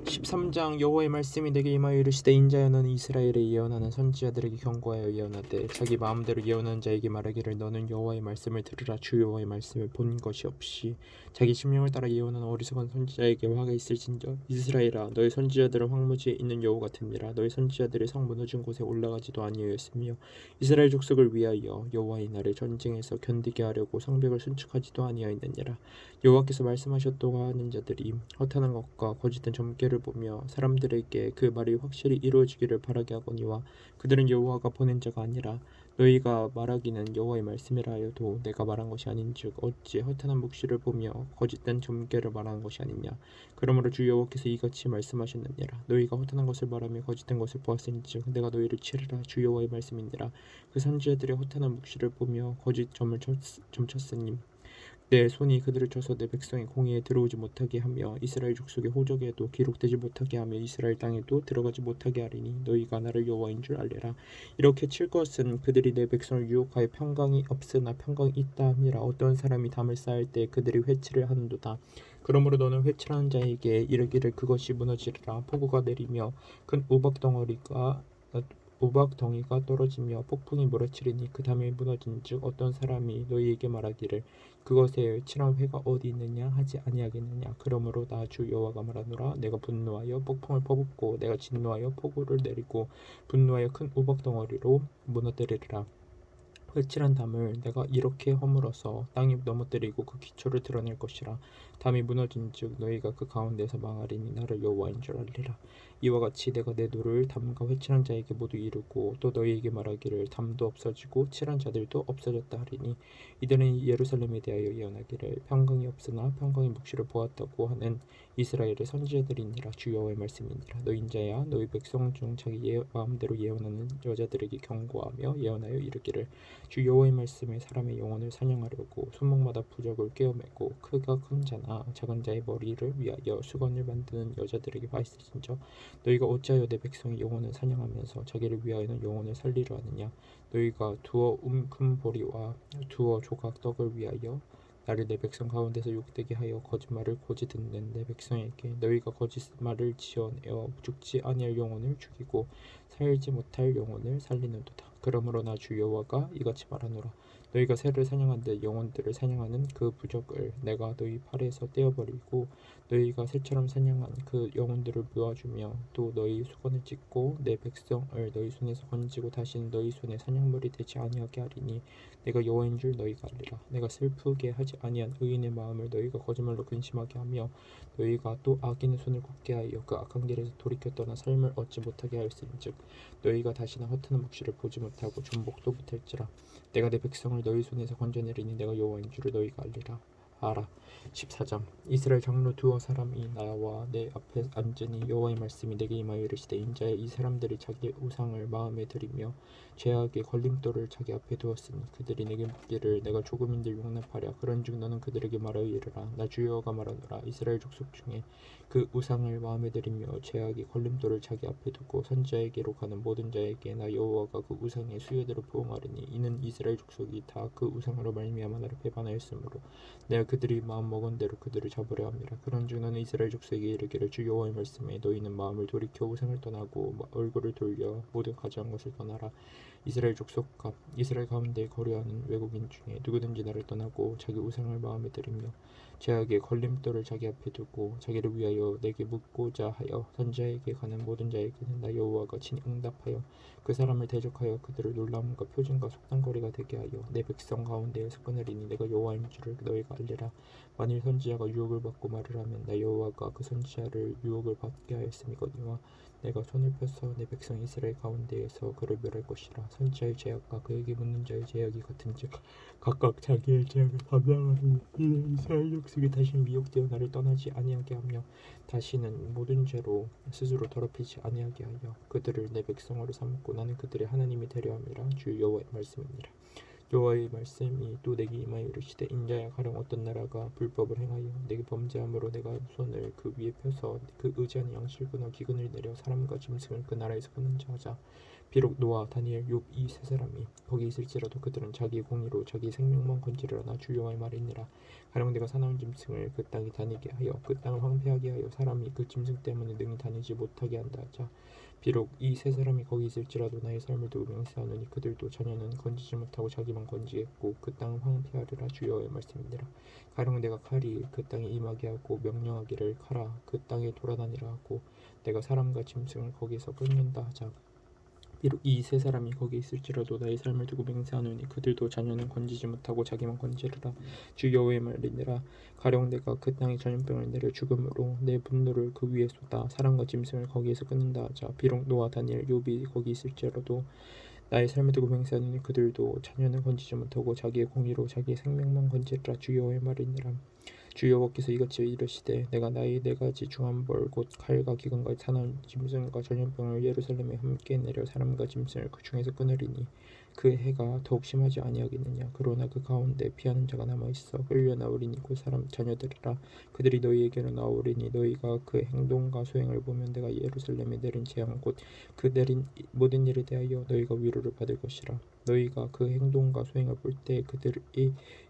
13장 여호와의 말씀이 내게 임하여 이르시되 인자여 너는 이스라엘에 예언하는 선지자들에게 경고하여 예언하되 자기 마음대로 예언하는 자에게 말하기를 너는 여호와의 말씀을 들으라. 주 여호와의 말씀을 본 것이 없이 자기 심령을 따라 예언하는 어리석은 선지자에게 화가 있을진저. 이스라엘아 너희 선지자들은 황무지에 있는 여우 같으니라. 너희 선지자들의 성 무너진 곳에 올라가지도 아니하였으며 이스라엘 족속을 위하여 여호와의 날에 전쟁에서 견디게 하려고 성벽을 순축하지도 아니하였느니라. 여호와께서 말씀하셨다고 하는 자들이 허탄한 것과 거짓된 점괘를 보며 사람들에게 그 말이 확실히 이루어지기를 바라게 하거니와 그들은 여호와가 보낸 자가 아니라 너희가 말하기는 여호와의 말씀이라 하여도 내가 말한 것이 아닌즉 어찌 허탄한 묵시를 보며 거짓된 점괘를 말하는 것이 아니냐. 그러므로 주 여호와께서 이같이 말씀하셨느니라. 너희가 허탄한 것을 말하며 거짓된 것을 보았은즉 내가 너희를 치르라. 주 여호와의 말씀이니라. 그 선지자들의 허탄한 묵시를 보며 거짓 점쳤으니 내 손이 그들을 쳐서 내 백성의 공의에 들어오지 못하게 하며 이스라엘 족속의 호적에도 기록되지 못하게 하며 이스라엘 땅에도 들어가지 못하게 하리니 너희가 나를 여호와인 줄 알리라. 이렇게 칠 것은 그들이 내 백성을 유혹하여 평강이 없으나 평강이 있다 함이라. 어떤 사람이 담을 쌓을 때 그들이 회치를 하는도다. 그러므로 너는 회칠하는 자에게 이르기를 그것이 무너지리라. 폭우가 내리며 큰 우박덩이가 떨어지며 폭풍이 몰아치리니 그 담이 무너진즉 어떤 사람이 너희에게 말하기를 그것의 칠한 회가 어디 있느냐 하지 아니하겠느냐. 그러므로 나 주 여호와가 말하노라. 내가 분노하여 폭풍을 퍼붓고 내가 진노하여 폭우를 내리고 분노하여 큰 우박덩어리로 무너뜨리리라. 회칠한 담을 내가 이렇게 허물어서 땅에 넘어뜨리고 그 기초를 드러낼 것이라. 담이 무너진즉 너희가 그 가운데서 망하리니 나를 여호와인 줄 알리라. 이와 같이 내가 내 노를 담과 회칠한 자에게 모두 이루고 또 너희에게 말하기를 담도 없어지고 칠한 자들도 없어졌다 하리니 이들은 예루살렘에 대하여 예언하기를 평강이 없으나 평강의 묵시를 보았다고 하는 이스라엘의 선지자들이니라. 주 여호와의 말씀이니라. 너희 인자야 너희 백성 중 자기 마음대로 예언하는 여자들에게 경고하며 예언하여 이르기를 주 여호와의 말씀에 사람의 영혼을 사냥하려고 손목마다 부적을 꿰어매고 크가 큰 자나 작은 자의 머리를 위하여 수건을 만드는 여자들에게 화 있을진저. 너희가 어찌하여 내 백성의 영혼을 사냥하면서 자기를 위하여는 영혼을 살리려 하느냐. 너희가 두어 큰 보리와 두어 조각 떡을 위하여 나를 내 백성 가운데서 욕되게 하여 거짓말을 고지 듣는 내 백성에게 너희가 거짓말을 지어내어 죽지 아니할 영혼을 죽이고 살지 못할 영혼을 살리는도다. 그러므로 나 주 여호와가 이같이 말하노라. 너희가 새를 사냥한 듯 영혼들을 사냥하는 그 부적을 내가 너희 팔에서 떼어버리고 너희가 새처럼 사냥한 그 영혼들을 모아주며 또 너희 수건을 찢고 내 백성을 너희 손에서 건지고 다시는 너희 손에 사냥물이 되지 아니하게 하리니 내가 여호와인 줄 너희가 알리라. 내가 슬프게 하지 아니한 의인의 마음을 너희가 거짓말로 근심하게 하며 너희가 또 악인의 손을 굽게 하여 그 악한 길에서 돌이켜 떠나 삶을 얻지 못하게 하였은즉 너희가 다시는 허탄한 묵시를 보지 못하고 존복도 못할지라. 내가 내 백성을 너희 손에서 건져내리니 내가 여호와인 줄을 너희가 알아. 14장 이스라엘 장로 두어 사람이 나와 내 앞에 앉으니 여호와의 말씀이 내게 임하여 이르시되 인자야 이 사람들이 자기 우상을 마음에 들이며 죄악의 걸림돌을 자기 앞에 두었으니 그들이 내게 묻기를 내가 조금인들 용납하랴. 그런즉 너는 그들에게 말하여 이르라. 나 주 여호와가 말하노라. 이스라엘 족속 중에 그 우상을 마음에 들이며 죄악의 걸림돌을 자기 앞에 두고 선지자에게로 가는 모든 자에게 나 여호와가 그 우상의 수요대로 부응하리니 이는 이스라엘 족속이 다 그 우상으로 말미암아 나를 배반하였으므로 내가 그들이 마음 먹은 대로 그들을 잡으려 함이라. 그런즉 너는 이스라엘 족속에게 이르기를 주 여호와의 말씀에 너희는 마음을 돌이켜 우상을 떠나고 얼굴을 돌려 모든 가져한 것을 떠나라. 이스라엘 가운데 거류하는 외국인 중에 누구든지 나를 떠나고 자기 우상을 마음에 들이며 죄악의 걸림돌을 자기 앞에 두고 자기를 위하여 내게 묻고자 하여 선지자에게 가는 모든 자에게는 나 여호와가 친히 응답하여 그 사람을 대적하여 그들을 놀라움과 표징과 속단거리가 되게 하여 내 백성 가운데에서 끊으리니 내가 여호와인 줄을 너희가 알리라. 만일 선지자가 유혹을 받고 말을 하면 나 여호와가 그 선지자를 유혹을 받게 하였음이거니와 내가 손을 펴서 내 백성 이스라엘 가운데에서 그를 멸할 것이라. 선지자의 죄악과 그에게 묻는 자의 죄악이 같은즉 각각 자기의 죄악을 감당하니 이는 이스라엘 족속이 다시 미혹되어 나를 떠나지 아니하게 하며 다시는 모든 죄로 스스로 더럽히지 아니하게 하여 그들을 내 백성으로 삼고 나는 그들의 하나님이 되려 함이라. 주 여호와의 말씀이니라. 여호와의 말씀이 또 내게 임하여 이르시되 인자야 가령 어떤 나라가 불법을 행하여 내게 범죄함으로 내가 손을 그 위에 펴서 그 의지하는 양실구나 기근을 내려 사람과 짐승을 그 나라에서 끊은자 하자. 비록 노아 다니엘 욥 이 세 사람이 거기 있을지라도 그들은 자기의 공의로 자기 생명만 건지리라. 나 주 여호와의 말이니라. 가령 내가 사나운 짐승을 그 땅에 다니게 하여 그 땅을 황폐하게 하여 사람이 그 짐승 때문에 능히 다니지 못하게 한다 하자. 비록 이 세 사람이 거기 있을지라도 나의 삶을 두고 맹세하노니 그들도 자녀는 건지지 못하고 자기만 건지겠고 그 땅은 황폐하리라. 주 여호와의 말씀이니라. 가령 내가 칼이 그 땅에 임하게 하고 명령하기를 가라 그 땅에 돌아다니라 하고 내가 사람과 짐승을 거기서 끊는다 하자. 비록 이 세 사람이 거기 있을지라도 나의 삶을 두고 맹세하노니 그들도 자녀는 건지지 못하고 자기만 건지리라. 주 여호와의 말이니라. 가령 내가 그 땅에 전염병을 내려 죽음으로 내 분노를 그 위에 쏟아 사람과 짐승을 거기에서 끊는다 하자. 비록 노아 다니엘 욥이 거기 있을지라도 나의 삶을 두고 맹세하노니 그들도 자녀는 건지지 못하고 자기의 공의로 자기의 생명만 건지리라. 주 여호와의 말이니라. 주 여호와께서 이같이 이르시되 내가 나의 네 가지 중한 벌 곧 칼과 기근과 사나운 짐승과 전염병을 예루살렘에 함께 내려 사람과 짐승을 그 중에서 끊으리니 그 해가 더욱 심하지 아니하겠느냐. 그러나 그 가운데 피하는 자가 남아있어 끌려 나오리니 곧 사람 자녀들이라. 그들이 너희에게로 나오리니 너희가 그 행동과 소행을 보면 내가 예루살렘에 내린 재앙 곧 그 내린 모든 일에 대하여 너희가 위로를 받을 것이라. 너희가 그 행동과 소행을 볼 때 그들이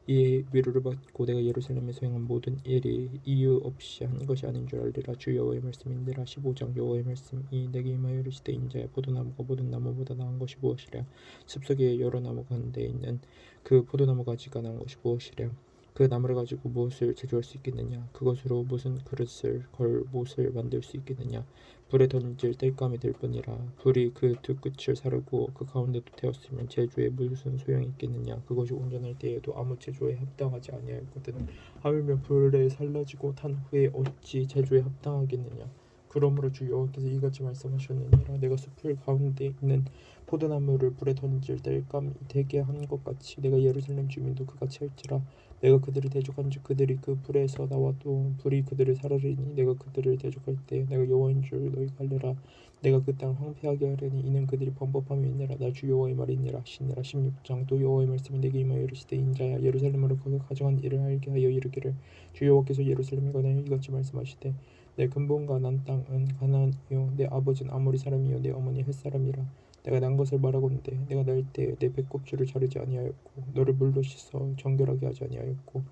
이에 위로를 받고 내가 예루살렘에서 행한 모든 일이 이유 없이 한 것이 아닌 줄 알리라. 주 여호와의 말씀인니라. 15장 여호와의 말씀이 내게 임하여 이르시되 인자야 포도나무가 모든 나무보다 나은 것이 무엇이랴. 숲속에 여러 나무가 한데 있는 그 포도나무 가지가 나은 것이 무엇이랴. 그 나무를 가지고 무엇을 제조할 수 있겠느냐. 그것으로 무슨 그릇을 걸 못을 만들 수 있겠느냐. 불에 던질 땔감이 될 뿐이라. 불이 그 두 끝을 사르고 그 가운데도 태웠으면 제조에 무슨 소용이 있겠느냐. 그것이 온전할 때에도 아무 제조에 합당하지 아니하였거든. 하물며 불에 살라지고 탄 후에 어찌 제조에 합당하겠느냐. 그러므로 주 여호와께서 이같이 말씀하셨느니라. 내가 숲을 가운데 있는 포도나무를 불에 던질 땔감이 되게 한 것 같이 내가 예루살렘 주민도 그같이 할지라. 내가 그들을 대적한즉 그들이 그 불에서 나와도 불이 그들을 사르리니 내가 그들을 대적할 때 내가 여호와인 줄 너희가 알리라. 내가 그 땅을 황폐하게 하려니 이는 그들이 범법함이니라. 나 주 여호와의 말이니라 하시니라. 16장 또 여호와의 말씀이 내게 임하여 이르시되 인자야 예루살렘으로 그가 가져간 일을 알게 하여 이르기를 주 여호와께서 예루살렘에 관하여 이같이 말씀하시되 내 근본과 난 땅은 가나안이요 내 아버지는 아모리 사람이요 내 어머니 헷 사람이라. 내가 난 것을 말하건대 내가 날 때 내 배꼽줄을 자르지 아니하였고 너를 물로 씻어 정결하게 하지 아니하였고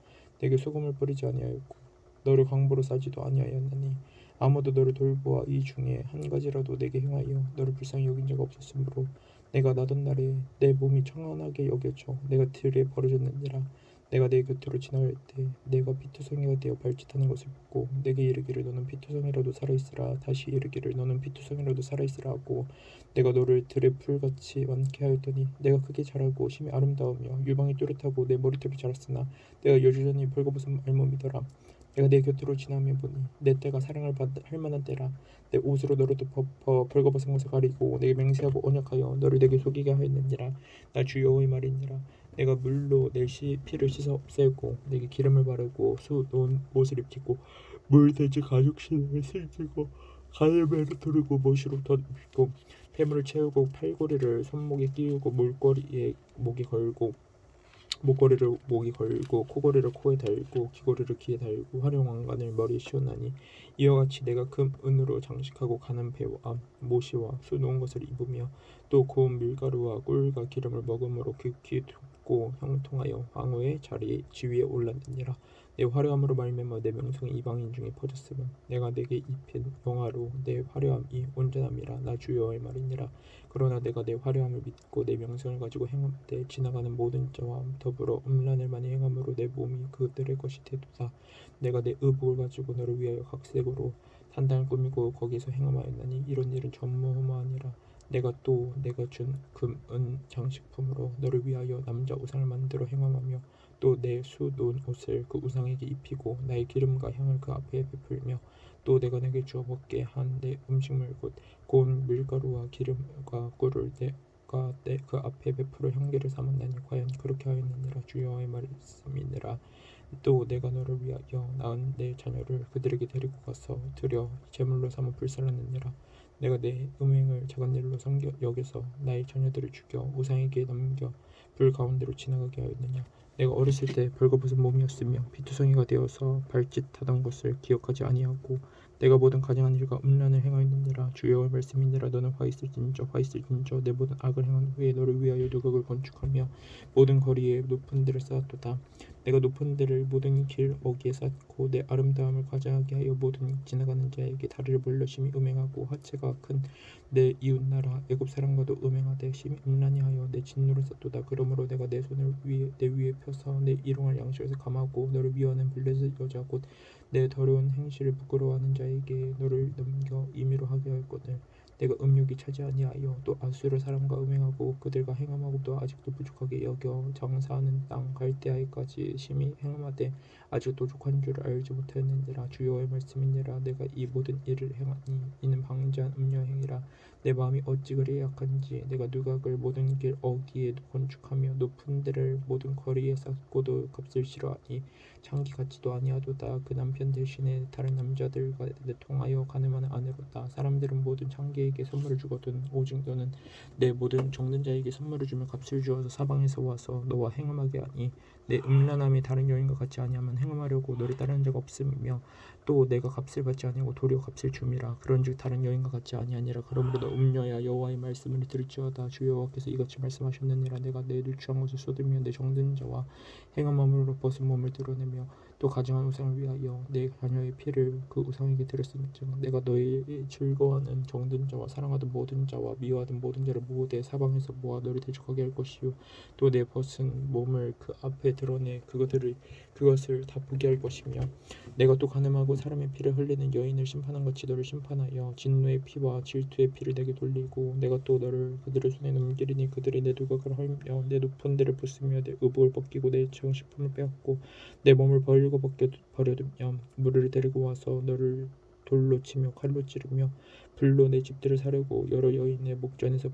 내게 소금을 뿌리지 아니하였고 너를 강보로 싸지도 아니하였나니 아무도 너를 돌보아 이 중에 한 가지라도 내게 행하여 너를 불쌍히 여긴 자가 없었으므로 내가 나던 날에 내 몸이 청안하게 여겨져 내가 들에 버려졌느니라. 내가 내 곁으로 지나갈 때 내가 피투성이가 되어 발짓하는 것을 보고 내게 이르기를 너는 피투성이라도 살아있으라. 다시 이르기를 너는 피투성이라도 살아있으라 하고 내가 너를 들의 풀같이 많게 하였더니 내가 크게 자라고 심히 아름다우며 유방이 뚜렷하고 내 머리털이 자랐으나 내가 여주전히 벌거벗은 알몸이더라. 내가 내 곁으로 지나며 보니 내 때가 사랑을 받을 만한 때라. 내 옷으로 너를 덮어 벌거벗은 것을 가리고 내게 맹세하고 언약하여 너를 내게 속이게 하였느니라. 나 주 여호와의 말이니라. 내가 물로 내 피를 씻어 없애고 내게 기름을 바르고 수 놓은 옷을 입히고 물돼지 가죽신을 슬지고 가늘매로 두르고 못으로 덮고 폐물을 채우고 팔고리를 손목에 끼우고 목걸이를 목이 걸고 코고리를 코에 달고 귀고리를 귀에 달고 화려한 왕관을 머리에 씌우나니 이와 같이 내가 금은으로 장식하고 가는 배와 모시와 수 놓은 것을 입으며 또 고운 밀가루와 꿀과 기름을 먹음으로 귀 굽고 형통하여 황후의 지위에 올랐느니라. 내 화려함으로 말미암아 내 명성이 이방인 중에 퍼졌으면 내가 내게 입힌 영화로 내 화려함이 온전함이라. 나 주 여호와의 말이니라. 그러나 내가 내 화려함을 믿고 내 명성을 가지고 행함때 지나가는 모든 자와 더불어 음란을 많이 행함으로 내 몸이 그들의 것이 되도다. 내가 내 의복을 가지고 너를 위하여 각색으로 단단을 꾸미고 거기서 행함하였나니 이런 일은 전무후무하니라. 내가 준 금, 은 장식품으로 너를 위하여 남자 우상을 만들어 행함하며 또 내 수 놓은 옷을 그 우상에게 입히고 나의 기름과 향을 그 앞에 베풀며 또 내가 내게 주어 먹게 한 내 음식물 곧 고운 밀가루와 기름과 꿀을 내가 그 앞에 베풀어 향기를 삼았나니 과연 그렇게 하였느니라. 주 여호와의 말씀이니라. 또 내가 너를 위하여 낳은 내 자녀를 그들에게 데리고 가서 드려 제물로 삼아 불살랐느니라. 내가 내 음행을 작은 일로 여겨서 나의 자녀들을 죽여 우상에게 넘겨 불 가운데로 지나가게 하였느냐. 내가 어렸을 때 벌거벗은 몸이었으며 피투성이가 되어서 발짓하던 것을 기억하지 아니하고 내가 모든 가증한 일과 음란을 행하였느니라. 주의 여호와의 말씀이니라. 너는 화 있을진저 내 모든 악을 행한 후에 너를 위하여 누각을 건축하며 모든 거리에 높은 데를 쌓았도다. 내가 높은 데를 모든 길 어귀에 쌓고 내 아름다움을 가장하게 하여 모든 지나가는 자에게 다리를 벌려 심히 음행하고 하체가 큰 내 이웃나라 애굽 사람과도 음행하되 심히 음란히 하여 내 진노를 샀도다. 그러므로 내가 내 손을 내 위에 펴서 내 일용할 양식에서 감하고 너를 미워하는 블레셋 여자 곧 내 더러운 행실을 부끄러워하는 자에게 너를 넘겨 임의로 하게 하였거늘. 내가 음욕이 차지 아니하여 또 아수르 사람과 음행하고 그들과 행함하고도 아직도 부족하게 여겨 장사하는 땅 갈대아에까지 심히 행함하되 아직도 족한 줄 알지 못하였느니라. 주 여호와의 말씀이니라. 내가 이 모든 일을 행하니 이는 방자한 음녀 행위라. 내 마음이 어찌 그리 약한지 내가 누각을 모든 길 어귀에 건축하며 높은 데를 모든 거리에 쌓고도 값을 싫어하니 창기 같지도 아니하도다. 그 남편 대신에 다른 남자들과 내통하여 가늠하는 아내로다. 사람들은 모든 창기에게 선물을 주거든 오직 너는 내 모든 적는 자에게 선물을 주며 값을 주어서 사방에서 와서 너와 행음하게 하니 내 음란함이 다른 여인과 같지 아니하면 행음하려고 너를 따르는 자가 없으며 또 내가 값을 받지 아니하고 도리어 값을 줌이라. 그런즉 다른 여인과 같지 아니하니라. 그러므로 너 음녀야 여호와의 말씀을 들을지어다. 주 여호와께서 이같이 말씀하셨느니라. 내가 내 누추한 것을 쏟으며 내 정든 자와 행음함으로 벗은 몸을 드러내며 또 가증한 우상을 위하여 내 자녀의 피를 그 우상에게 드렸음즉 내가 너희 즐거워하는 정든 자와 사랑하던 모든 자와 미워하던 모든 자를 모두 사방에서 모아 너를 대적하게 할 것이요 또 내 벗은 몸을 그 앞에 드러내 그것을 다 보게 할 것이며 내가 또 가늠하고 사람의 피를 흘리는 여인을 심판한 같이 너를 심판하여 진노의 피와 질투의 피를 내게 돌리고 내가 또 너를 그들의 손에 넘기리니 그들이 내 두각을 헐며 내 높은 데를 부수며 내 의복을 벗기고 내 정식품을 빼앗고 내 몸을 벌리고 버려두며 무리를 데리고 와서 너를 돌로 치며 칼로 찌르며 불로 내 집들을 사르고 여러 여인의 목전에서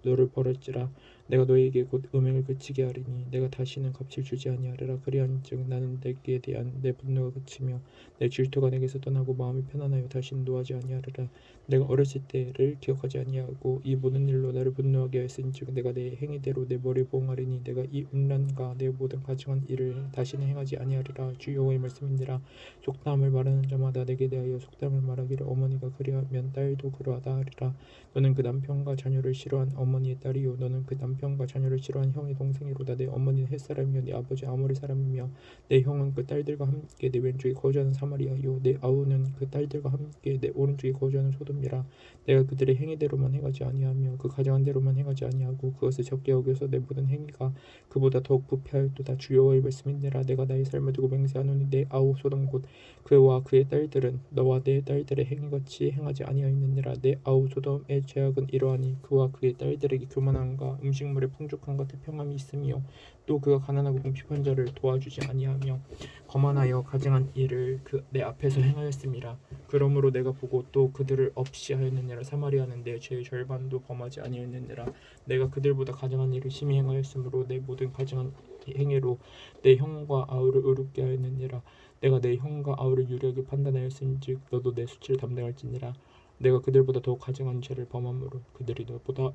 너를 벌할지라. 내가 너에게 곧 음행을 그치게 하리니 내가 다시는 값을 주지 아니하리라. 그리한즉 나는 내게 대한 내 분노가 그치며 내 질투가 내게서 떠나고 마음이 편안하여 다시는 노하지 아니하리라. 내가 어렸을 때를 기억하지 아니하고 이 모든 일로 나를 분노하게 하였은즉 내가 내 행위대로 내 머리에 보응하리니 내가 이 음란과 내 모든 가증한 일을 다시는 행하지 아니하리라. 주 여호와의 말씀이니라. 속담을 말하는 자마다 내게 대하여 속담을 말하기를 어머니가 그리하면 딸도 그러하다 하리라. 너는 그 남편과 자녀를 싫어한 어머니의 딸이요 너는 그 남편과 자녀를 싫어한 형의 동생이로다. 내 어머니는 헷사람이요 내 아버지 아모리 사람이며 내 형은 그 딸들과 함께 내 왼쪽에 거주하는 사마리아요 내 아우는 그 딸들과 함께 내 오른쪽에 거주하는 소돔이라. 내가 그들의 행위대로만 행하지 아니하며 그 가증한 대로만 행하지 아니하고 그것을 적게 여겨서 내 모든 행위가 그보다 더욱 부패하였도다. 주 여호와의 말씀이니라. 내가 나의 삶을 두고 맹세하노니 내 아우 소돔 곧 그와 그의 딸들은 너와 내 딸들의 행위같이 행하지 아니하였느니라. 내 아우 소돔의 죄악은 이러하니 그와 그의 딸들에게 교만함과 음식물의 풍족함과 태평함이 있으며 또 그가 가난하고 궁핍한 자를 도와주지 아니하며 거만하여 가증한 일을 그 내 앞에서 행하였음이라. 그러므로 내가 보고 또 그들을 없이 하였느니라. 사마리아는 내 죄의 절반도 범하지 아니하였느니라. 내가 그들보다 가증한 일을 심히 행하였으므로 내 모든 가증한 행위로 내 형과 아우를 의롭게 하였느니라. 내가 내 형과 아우를 유리하게 판단하였은즉 너도 내 수치를 담당할지니라. 내가 그들보다 더 가증한 죄를 범함으로 그들이 너보다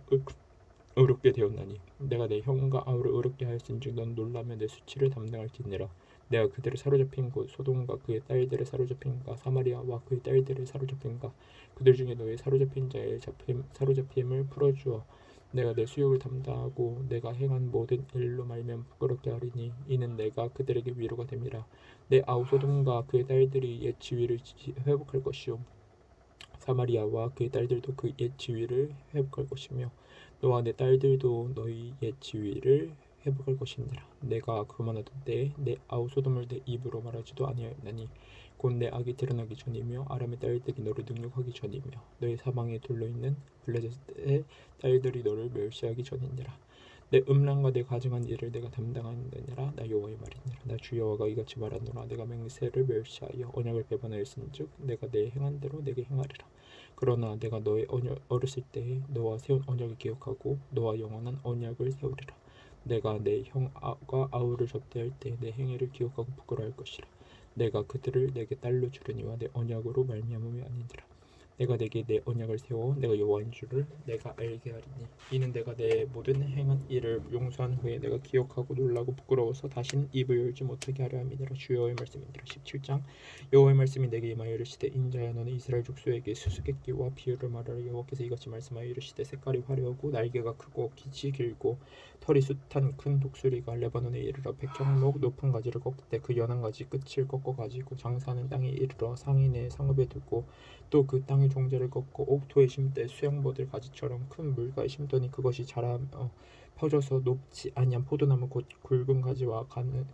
의롭게 되었나니 내가 내 형과 아우를 의롭게 하였은즉 넌 놀라며 내 수치를 담당할지니라. 내가 그들을 사로잡힌 곳 소돔과 그의 딸들을 사로잡힌가 사마리아와 그의 딸들을 사로잡힌가 그들 중에 너의 사로잡힌 자의 사로잡힘을 풀어주어 내가 내 수욕을 담당하고 내가 행한 모든 일로 말미암아 부끄럽게 하리니 이는 내가 그들에게 위로가 됨이라. 내 아우 소돔과 그의 딸들이 옛 지위를 회복할 것이요 사마리아와 그의 딸들도 그 옛 지위를 회복할 것이며 너와 내 딸들도 너희 옛 지위를 회복할 것이니라. 내가 그만하던 때에 내 아우 소돔을 내 입으로 말하지도 아니하였나니 곧 내 악이 드러나기 전이며 아람의 딸들이 너를 능욕하기 전이며 너희 사방에 둘러있는 블레셋의 딸들이 너를 멸시하기 전이니라. 내 음란과 내 가증한 일을 내가 담당하느니라. 나 여호와의 말이니라. 나 주 여호와가 이같이 말하노라. 내가 맹세를 멸시하여 언약을 배반하였은즉 내가 내 행한 대로 내게 행하리라. 그러나 내가 너의 어렸을 때에 너와 세운 언약을 기억하고 너와 영원한 언약을 세우리라. 내가 내 형과 아우를 접대할 때 내 행위를 기억하고 부끄러워할 것이라. 내가 그들을 내게 딸로 주려니와 내 언약으로 말미암음이 아니니라. 내가 내게 내 언약을 세워 내가 여호와인 줄을 내가 알게 하리니 이는 내가 내 모든 행한 일을 용서한 후에 내가 기억하고 놀라고 부끄러워서 다시는 입을 열지 못하게 하려 함이니라. 주 여호와의 말씀이니라. 17장. 여호와의 말씀이 내게 임하여 이르시되 인자야 너는 이스라엘 족속에게 수수께끼와 비유를 말하라. 여호와께서 이같이 말씀하여 이르시되 색깔이 화려하고 날개가 크고 깃이 길고 털이 숱한 큰 독수리가 레바논에 이르러 백향목 높은 가지를 꺾을 때 그 연한 가지 끝을 꺾어 가지고 장사하는 땅에 이르러 상인의 상읍에 두고 또 그 땅의 종자를 꺾고 옥토에 심되 수양버들 가지처럼 큰 물가에 심더니 그것이 자라며 퍼져서 높지 아니한 포도나무 곧 굵은 가지와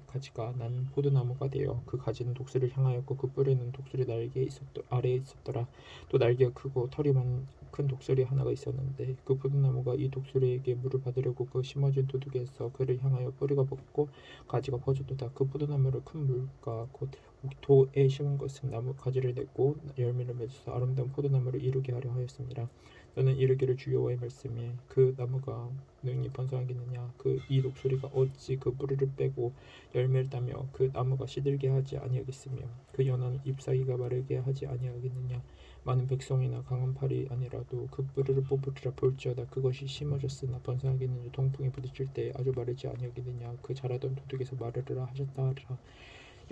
가지가 난 포도나무가 되어 그 가지는 독수리를 향하였고 그 뿌리는 독수리 날개에 아래에 있었더라. 또 날개가 크고 털이 많은 큰 독수리 하나가 있었는데 그 포도나무가 이 독수리에게 물을 받으려고 그 심어진 도둑에서 그를 향하여 뿌리가 벗고 가지가 퍼졌도다. 그 포도나무를 큰 물가 곧 옥토에 심은 것은 나무 가지를 내고 열매를 맺어서 아름다운 포도나무를 이루게 하려 하였습니다. 너는 이르기를 주 여호와의 말씀에 그 나무가 능히 번성하겠느냐. 이 독수리가 어찌 그 뿌리를 빼고 열매를 따며 그 나무가 시들게 하지 아니하겠으며 그 연한 잎사귀가 마르게 하지 아니하겠느냐. 많은 백성이나 강한 팔이 아니라도 그 뿌리를 뽑으리라. 볼지어다 그것이 심어졌으나 번성하겠느냐. 동풍이 부딪힐 때 아주 마르지 아니하겠느냐. 그 자라던 도둑에서 마르리라 하셨다 하리라.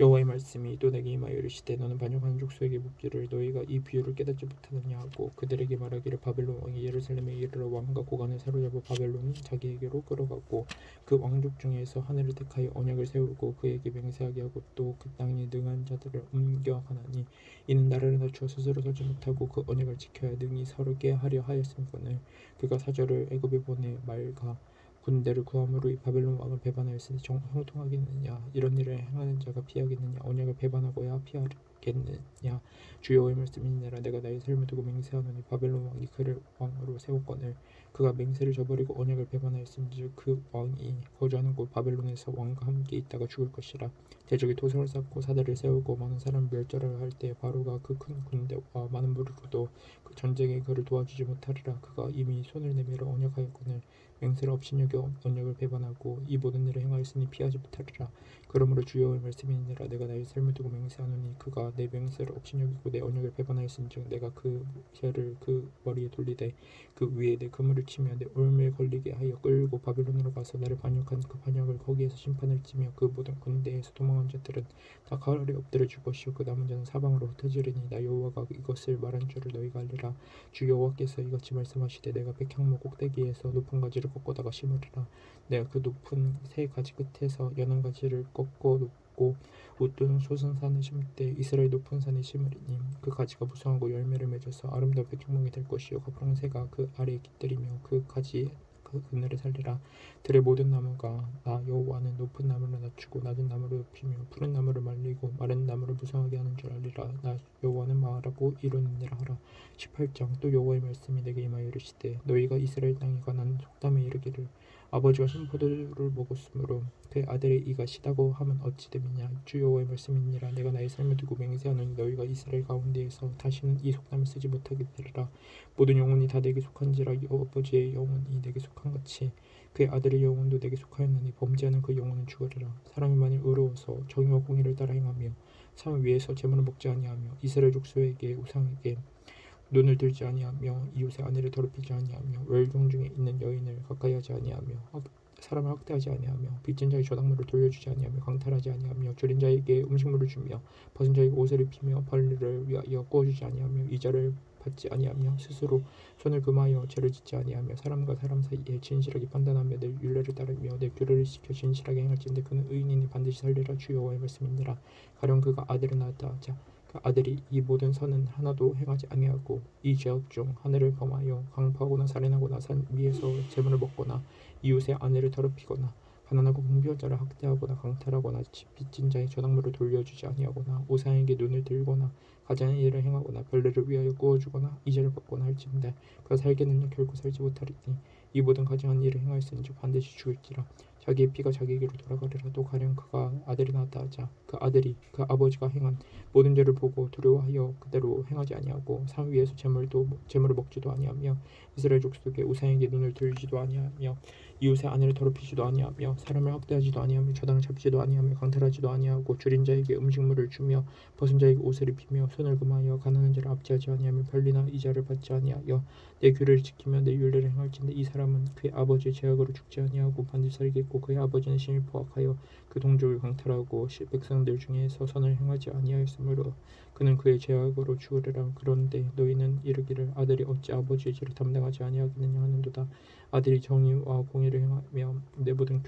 여호와의 말씀이 또 내게 임하여 이르시되 너는 반역하는 족속에게 묻기를 너희가 이 비유를 깨닫지 못하느냐 하고 그들에게 말하기를 바벨론 왕이 예루살렘에 이르러 왕과 고관을 사로잡아 바벨론은 자기에게로 끌어가고 그 왕족 중에서 하늘을 택하여 언약을 세우고 그에게 맹세하게 하고 또 그 땅에 능한 자들을 옮겨가나니 이는 나라를 낮추어 스스로 서지 못하고 그 언약을 지켜야 능히 서게 하려 하였음거늘 그가 사절을 애굽에 보내 말과 군대를 구함으로 이 바벨론 왕을 배반하였으니 형통하겠느냐. 이런 일을 행하는 자가 피하겠느냐. 언약을 배반하고야 피하겠느냐. 주 여호와의 말씀이니라. 내가 나의 삶을 두고 맹세하노니 바벨론 왕이 그를 왕으로 세웠거늘 그가 맹세를 저버리고 언약을 배반하였은즉 그 왕이 거주하는 곳 바벨론에서 왕과 함께 있다가 죽을 것이라. 대적이 도성을 쌓고 사대를 세우고 많은 사람을 멸절할 때 바로가 그 큰 군대와 많은 무리를 둬도 그 전쟁에 그를 도와주지 못하리라. 그가 이미 손을 내밀어 언약하였거늘 맹세를 없인 여겨 언약을 배반하고 이 모든 일을 행하였으니 피하지 못하리라. 그러므로 주 여호와의 말씀이니라. 내가 나의 삶을 두고 맹세하노니 그가 내 맹세를 없인 여기고 내 언약을 배반하였은즉 내가 그 쇠를 그 머리에 돌리되 그 위에 내 그물을 치며 내 올무에 걸리게 하여 끌고 바벨론으로 가서 나를 반역한 그 반역을 거기에서 심판을 지며 그 모든 군대에서 도망한 자들은 다 가을에 엎드려 줄 것이요 그 남은 자는 사방으로 흩어지리니 나 여호와가 이것을 말한 줄을 너희가 알리라. 주 여호와께서 이같이 말씀하시되 내가 백향목 꼭대기에서 높은 가지를 꺾어다가 심으리라. 내가 그 높은 새 가지 끝에서 연한 가지를 꺾어 높고 웃도는 솟은 산에 심을 때 이스라엘 높은 산에 심으리니 그 가지가 무성하고 열매를 맺어서 아름다운 백향목이 될 것이요 거푸른 새가 그 아래에 깃들이며 그 가지 그 그늘에 살리라. 들의 모든 나무가 나 여호와는 높은 나무를 낮추고 낮은 나무를 높이며 푸른 나무를 말리고 마른 나무를 무성하게 하는 줄 알리라. 나 여호와는 말하고 이루느니라 하라. 18장. 또 여호와의 말씀이 내게 임하여 이르시되 너희가 이스라엘 땅에 관한 속담에 이르기를 아버지가 신포도를 먹었으므로 그의 아들의 이가 시다고 하면 어찌 됨이냐. 주 여호와의 말씀이니라. 내가 나의 삶을 두고 맹세하노니 너희가 이스라엘 가운데에서 다시는 이 속담을 쓰지 못하게 되리라. 모든 영혼이 다 내게 속한지라 아버지의 영혼이 내게 속한 같이 그의 아들의 영혼도 내게 속하였느니 범죄하는 그 영혼은 죽으리라. 사람이 만일 의로워서 정의와 공의를 따라 행하며 삶 위에서 재물을 먹지 아니하며 이스라엘 족속에게 우상에게 눈을 들지 아니하며 이웃의 아내를 더럽히지 아니하며 월경 중에 있는 여인을 가까이하지 아니하며 사람을 학대하지 아니하며 빚진 자의 저당물을 돌려주지 아니하며 강탈하지 아니하며 줄인 자에게 음식물을 주며 벗은 자에게 옷을 입히며 벌리를 위하여 구워주지 아니하며 이자를 받지 아니하며 스스로 손을 금하여 죄를 짓지 아니하며 사람과 사람 사이에 진실하게 판단하며 내 율례를 따르며 내 규례를 지켜 진실하게 행할진대 그는 의인이니 반드시 살리라. 주 여호와의 말씀이니라. 가령 그가 아들을 낳았다 하자 그 아들이 이 모든 선은 하나도 행하지 아니하고 이 죄악 중 하나를 범하여 강포하거나 살인하거나 산 위에서 재물을 먹거나 이웃의 아내를 더럽히거나 가난하고 궁핍한 자를 학대하거나 강탈하거나 빚진 자의 저당물을 돌려주지 아니하거나 우상에게 눈을 들거나 가증한 일을 행하거나 벌레를 위하여 구워주거나 이자를 받거나 할지인데 그가 살겠느냐 결코 살지 못하리니 이 모든 가증한 일을 행하였은즉 반드시 죽을지라. 자기의 피가 자기에게로 돌아가리라. 또 가령 그가 아들이 낳았다 하자 그 아들이 그 아버지가 행한 모든 죄를 보고 두려워하여 그대로 행하지 아니하고 산 위에서 재물을 먹지도 아니하며 이스라엘 족속의 우상에게 눈을 들지도 아니하며 이웃의 아내를 더럽히지도 아니하며 사람을 학대하지도 아니하며 자당을 잡지도 아니하며 강탈하지도 아니하고 줄인 자에게 음식물을 주며 벗은 자에게 옷을 입히며 손을 금하여 가난한 자를 압제하지 아니하며 편리나 이자를 받지 아니하여 내 규례를 지키며 내 율례를 행할진대 이 사람은 그의 아버지의 죄악으로 죽지 아니하고 반드시 살겠고 그의 아버지는 심히 포악하여 그 동족을 강탈하고 백성들 중에서 선을 행하지 아니하였으므로 그는 그의 죄악으로 죽으리라. 그런데 너희는 이르기를 아들이 어찌 아버지의 죄를 담당하지 아니하겠느냐 하는도다. 아들이 정의와 공의를 행하며 내 모든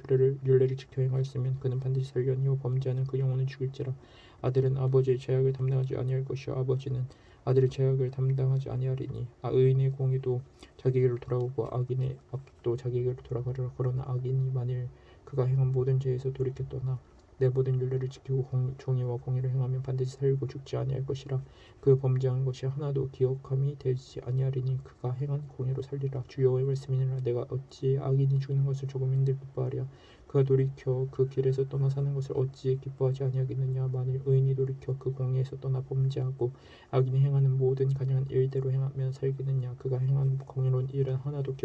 율례를 지켜 행하였으면 그는 반드시 살려니와 범죄하는 그 영혼은 죽을지라. 아들은 아버지의 죄악을 담당하지 아니할 것이요 아버지는 아들의 죄악을 담당하지 아니하리니 의인의 공의도 자기에게로 돌아오고 악인의 악도 자기에게로 돌아가리라. 그러나 악인이 만일 그가 행한 모든 죄에서 돌이켜 떠나 내 모든 율례를 지키고 정의와 공의를 행하면 반드시 살고 죽지 아니할 것이라. 그 범죄한 것이 하나도 기억함이 되지 아니하리니 그가 행한 공의로 살리라. 주 여호와의 말씀이니라. 내가 어찌 악인이 죽는 것을 조금인들 기뻐하랴. 그가 돌이켜 그 길에서 떠나 사는 것을 어찌 기뻐하지 아니하겠느냐. 만일 의인이 돌이켜 그 공의에서 떠나 범죄하고 악인이 행하는 모든 간영한 일대로 행하면 살겠느냐. 그가 행한 공의로운 일은 하나도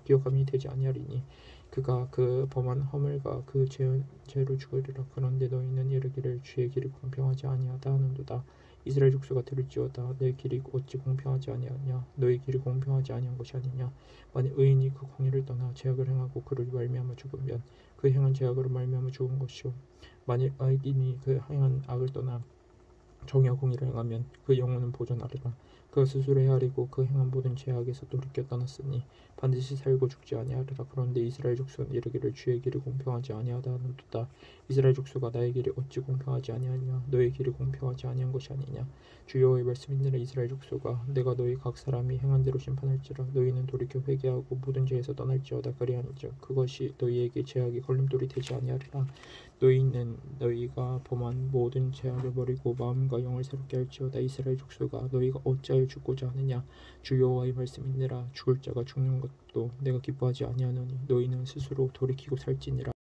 기억함이 되지 아니하리니 그가 그 범한 허물과 그 죄로 죽으리라. 그런데 너희는 이르기를 주의 길이 공평하지 아니하다 하는도다. 이스라엘 족속아 들을지어다. 내 길이 어찌 공평하지 아니하냐. 너희 길이 공평하지 아니한 것이 아니냐. 만일 의인이 그 공의를 떠나 죄악을 행하고 그를 말미암아 죽으면 그 행한 죄악으로 말미암아 죽은 것이요 만일 악인이 그 행한 악을 떠나 정의와 공의를 행하면 그 영혼은 보존하리라. 그가 스스로 헤아리고 그 행한 모든 죄악에서 돌이켜 떠났으니 반드시 살고 죽지 아니하리라. 그런데 이스라엘 족속은 이르기를 주의 길이 공평하지 아니하다 하는도다. 이스라엘 족속아 나의 길이 어찌 공평하지 아니하냐. 너의 길이 공평하지 아니한 것이 아니냐. 주 여호와의 말씀이니라. 이스라엘 족속아 내가 너희 각 사람이 행한 대로 심판할지라. 너희는 돌이켜 회개하고 모든 죄에서 떠날지어다. 그리하니즉 그것이 너희에게 죄악의 걸림돌이 되지 아니하리라. 너희는 너희가 범한 모든 죄악을 버리고 마음과 영을 새롭게 할지어다. 이스라엘 족속아 너희가 어찌하여 죽고자 하느냐. 주 여호와의 말씀이니라. 죽을 자가 죽는 것도 내가 기뻐하지 아니하노니 너희는 스스로 돌이키고 살지니라.